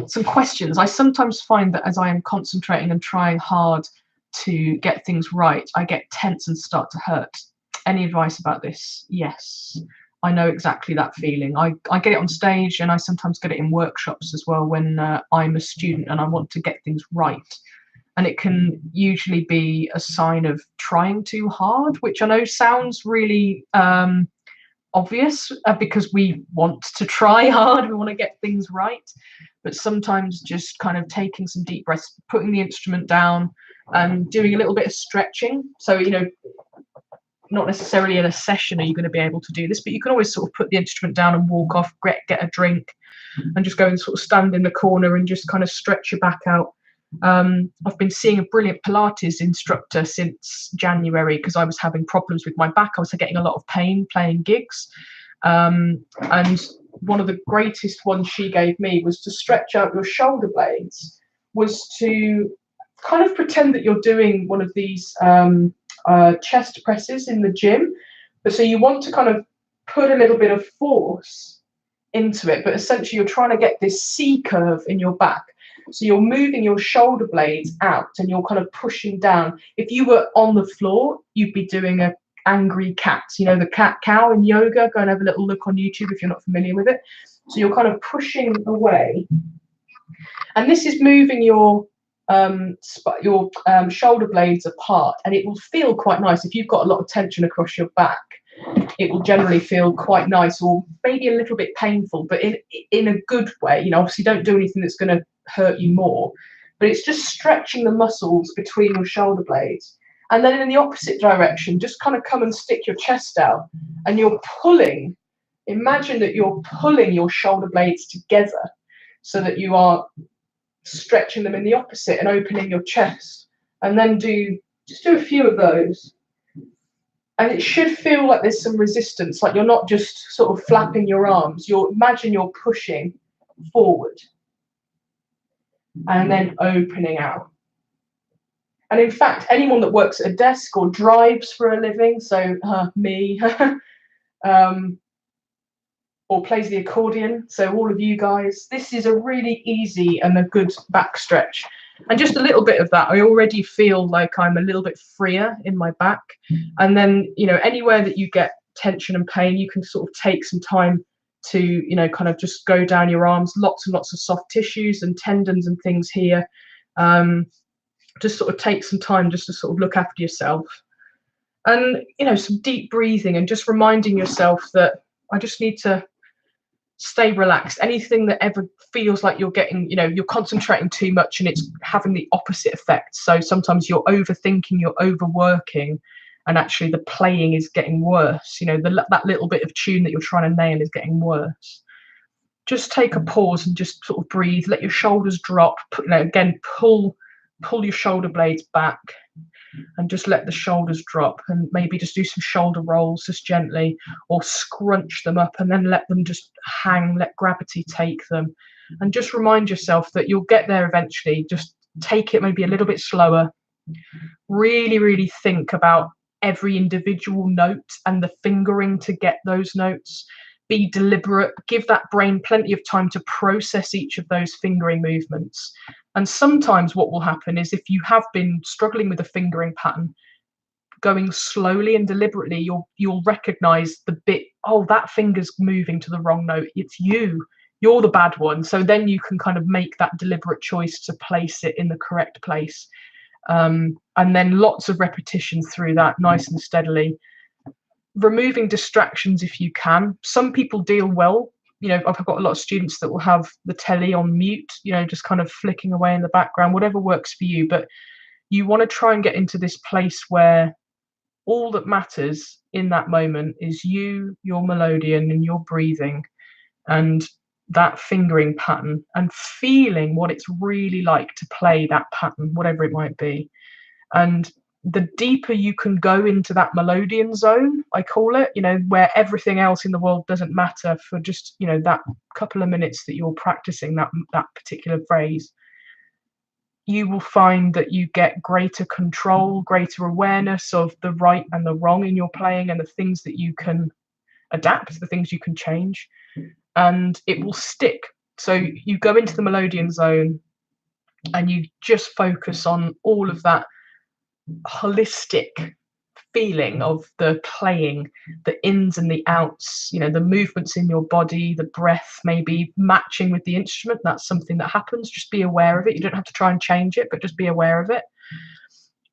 some questions. I sometimes find that as I am concentrating and trying hard to get things right, I get tense and start to hurt. Any advice about this? Yes, I know exactly that feeling. I get it on stage, and I sometimes get it in workshops as well when I'm a student and I want to get things right. And it can usually be a sign of trying too hard, which I know sounds really obvious because we want to try hard, we want to get things right. But sometimes just kind of taking some deep breaths, putting the instrument down and doing a little bit of stretching. So, you know, not necessarily in a session are you going to be able to do this, but you can always sort of put the instrument down and walk off, get a drink, and just go and sort of stand in the corner and just kind of stretch your back out. I've been seeing a brilliant Pilates instructor since January because I was having problems with my back. I was getting a lot of pain playing gigs. And one of the greatest ones she gave me was to stretch out your shoulder blades, was to kind of pretend that you're doing one of these chest presses in the gym. But so you want to kind of put a little bit of force into it, but essentially you're trying to get this C curve in your back. So you're moving your shoulder blades out and you're kind of pushing down. If you were on the floor, you'd be doing a angry cat, you know, the cat cow in yoga. Go and have a little look on YouTube if you're not familiar with it. So you're kind of pushing away, and this is moving your shoulder blades apart, and it will feel quite nice. If you've got a lot of tension across your back, it will generally feel quite nice, or maybe a little bit painful, but in a good way. You know, obviously don't do anything that's going to hurt you more, but it's just stretching the muscles between your shoulder blades. And then in the opposite direction, just kind of come and stick your chest out, and you're pulling. Imagine that you're pulling your shoulder blades together so that you are stretching them in the opposite and opening your chest. And then just do a few of those. And it should feel like there's some resistance, like you're not just sort of flapping your arms. Imagine you're pushing forward and then opening out. And in fact, anyone that works at a desk or drives for a living, so me, or plays the accordion, so all of you guys, this is a really easy and a good back stretch. And just a little bit of that, I already feel like I'm a little bit freer in my back. And then, you know, anywhere that you get tension and pain, you can sort of take some time to, you know, kind of just go down your arms, lots and lots of soft tissues and tendons and things here. Just sort of take some time just to sort of look after yourself. And, you know, some deep breathing and just reminding yourself that I just need to stay relaxed. Anything that ever feels like you're getting, you know, you're concentrating too much and it's having the opposite effect. So sometimes you're overthinking, you're overworking, and actually the playing is getting worse. You know, that little bit of tune that you're trying to nail is getting worse. Just take a pause and just sort of breathe. Let your shoulders drop. You know, again, pull your shoulder blades back and just let the shoulders drop, and maybe just do some shoulder rolls just gently, or scrunch them up and then let them just hang, let gravity take them, and just remind yourself that you'll get there eventually. Just take it maybe a little bit slower. Really think about every individual note and the fingering to get those notes. Be deliberate, give that brain plenty of time to process each of those fingering movements. And sometimes what will happen is, if you have been struggling with a fingering pattern, going slowly and deliberately, you'll recognize the bit, oh, that finger's moving to the wrong note. It's you're the bad one. So then you can kind of make that deliberate choice to place it in the correct place. And then lots of repetition through that, nice and steadily. Removing distractions if you can. Some people deal well. I've got a lot of students that will have the telly on mute, just kind of flicking away in the background, whatever works for you. But you want to try and get into this place where all that matters in that moment is you, your melodeon, and your breathing, and that fingering pattern, and feeling what it's really like to play that pattern, whatever it might be. And the deeper you can go into that Melodeon zone, I call it, where everything else in the world doesn't matter for just, that couple of minutes that you're practicing that particular phrase, you will find that you get greater control, greater awareness of the right and the wrong in your playing, and the things that you can adapt, the things you can change, and it will stick. So you go into the Melodeon zone and you just focus on all of that holistic feeling of the playing, the ins and the outs, the movements in your body, the breath maybe matching with the instrument. That's something that happens. Just be aware of it. You don't have to try and change it, but just be aware of it.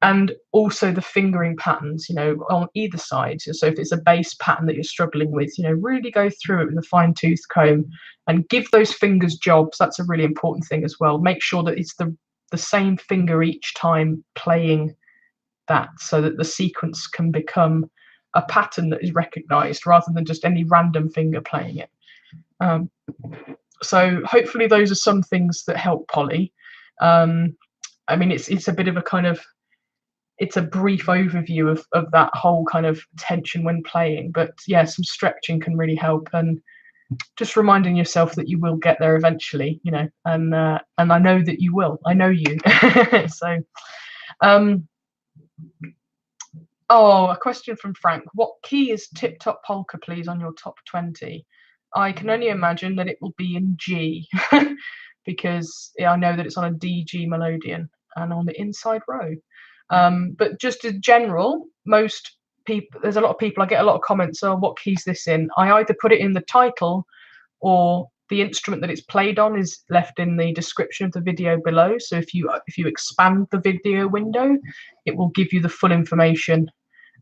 And also the fingering patterns, on either side. So if it's a bass pattern that you're struggling with, really go through it with a fine-tooth comb and give those fingers jobs. That's a really important thing as well. Make sure that it's the same finger each time playing that, so that the sequence can become a pattern that is recognized rather than just any random finger playing it. So hopefully those are some things that help Polly. It's a bit of a kind of, it's a brief overview of that whole kind of tension when playing, but yeah, some stretching can really help, and just reminding yourself that you will get there eventually, and I know that you will. I know you. So a question from Frank. What key is Tip Top Polka, please, on your top 20? I can only imagine that it will be in G, because I know that it's on a DG Melodeon and on the inside row. But just in general, most people, there's a lot of people, I get a lot of comments, what key's this in? I either put it in the title, or the instrument that it's played on is left in the description of the video below. So if you expand the video window, it will give you the full information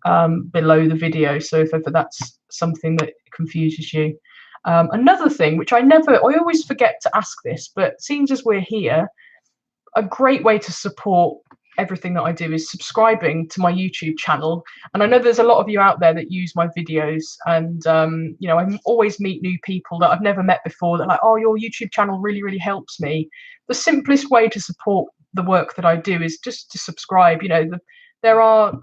below the video. So if ever that's something that confuses you. Another thing, which I always forget to ask this, but seems as we're here, a great way to support everything that I do is subscribing to my YouTube channel. And I know there's a lot of you out there that use my videos, and I always meet new people that I've never met before that are like, oh, your YouTube channel really, really helps me. The simplest way to support the work that I do is just to subscribe. There are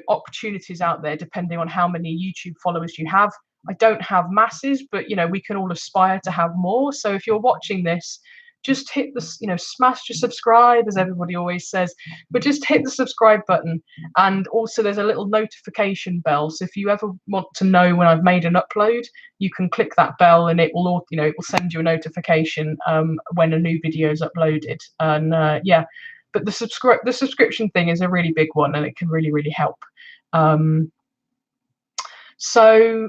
opportunities out there depending on how many YouTube followers you have. I don't have masses, but we can all aspire to have more. So if you're watching this, just hit the, smash your subscribe, as everybody always says, but just hit the subscribe button. And also there's a little notification bell. So if you ever want to know when I've made an upload, you can click that bell and it will, it will send you a notification when a new video is uploaded. And yeah, but the subscription thing is a really big one, and it can really, really help. So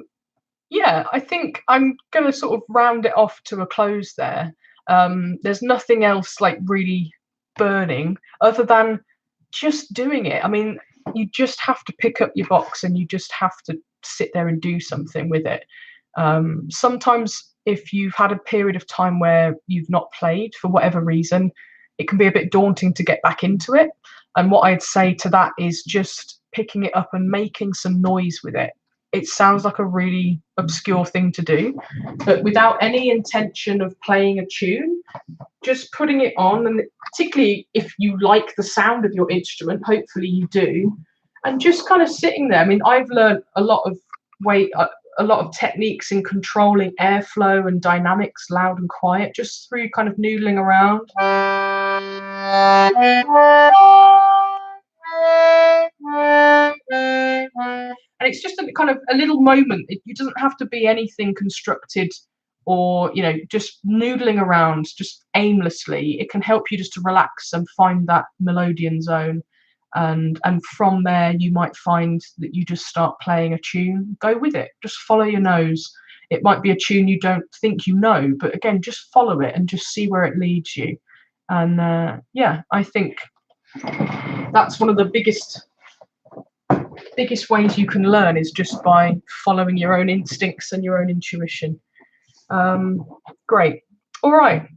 yeah, I think I'm going to sort of round it off to a close there. There's nothing else like really burning other than just doing it. You just have to pick up your box and you just have to sit there and do something with it. Sometimes if you've had a period of time where you've not played for whatever reason, it can be a bit daunting to get back into it. And what I'd say to that is just picking it up and making some noise with it. It sounds like a really obscure thing to do, but without any intention of playing a tune, just putting it on, and particularly if you like the sound of your instrument, hopefully you do, and just kind of sitting there. I've learned a lot of techniques in controlling airflow and dynamics, loud and quiet, just through kind of noodling around. And it's just a kind of a little moment. It doesn't have to be anything constructed or, you know, just noodling around just aimlessly. It can help you just to relax and find that Melodeon zone. And from there you might find that you just start playing a tune. Go with it, just follow your nose. It might be a tune you don't think you know, but again, just follow it and just see where it leads you. And yeah, I think that's one of the biggest ways you can learn, is just by following your own instincts and your own intuition. Great. All right.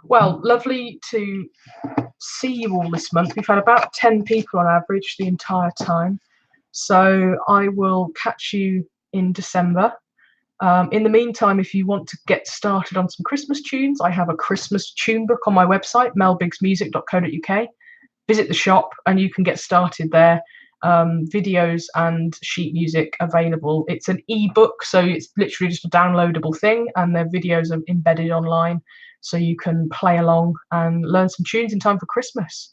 Well, lovely to see you all this month. We've had about 10 people on average the entire time. So I will catch you in December. In the meantime, if you want to get started on some Christmas tunes, I have a Christmas tune book on my website, melbiggsmusic.co.uk. Visit the shop and you can get started there. Videos and sheet music available. It's an ebook, so it's literally just a downloadable thing, and their videos are embedded online, so you can play along and learn some tunes in time for Christmas.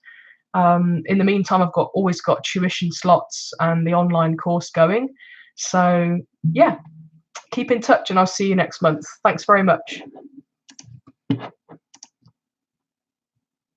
In the meantime, I've always got tuition slots and the online course going. So yeah, keep in touch and I'll see you next month. Thanks very much.